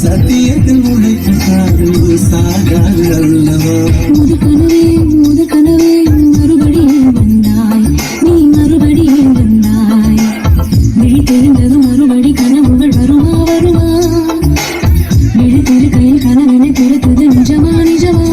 சத்தியத்தில் உழைக்கும் காதல் சாகாது அல்லவா. கனவே மறுபடியும் வந்தாய், நீ மறுபடியும் வந்தாய். விழி தெரிந்ததும் மறுபடி கனவுகள் வருமா வருமா. விழி திரு கையில் கனவென திருத்தது நிஜமா நிஜமா.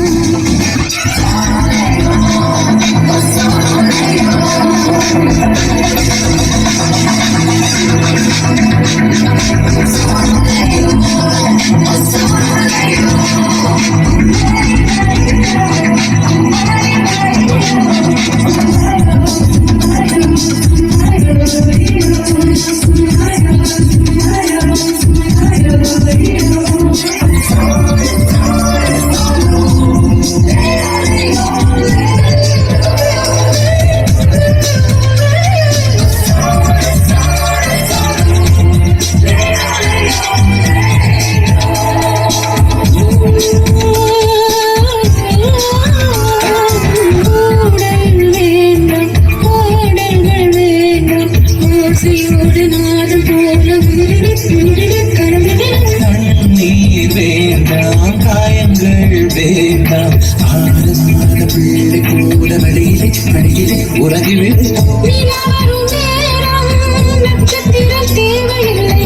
நீர் வேண்டாம், காயங்கள் வேண்டாம், ஆரமான பிள்ளை கூட வழியிலே உறங்கிவிடு. நட்சத்திரம் தேவையில்லை,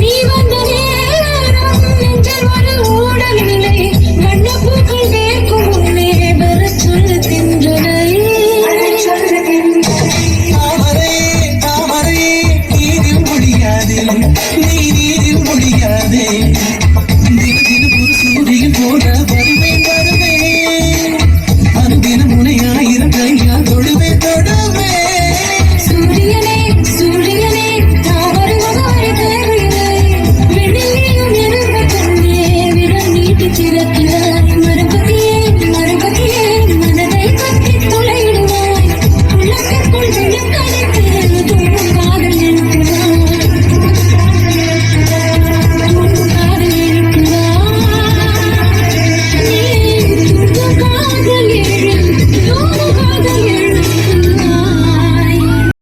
நீ வந்த நேரம் நெஞ்சல் ஒரு ஊடலில்லை. வண்ணப்பூக்கள் வேர்க்கும் முன்னே வர சொல்லு தின்றனை. தாமரை நீரில் முடியாதே, நீரில் முடியாதே. தினம் ஒரு சூரியன் போல வருவேன் வருவேன். அனுதினம் உன்னை 1000 கையால் தொடுவேன் தொடுவேன். சூரியனே சூரியனே தாவரை மகாரி தேவையில்லை. விண்ணிலையும் இருந்த கண்ணே விரல் நீட்டி திறக்கிறாய்.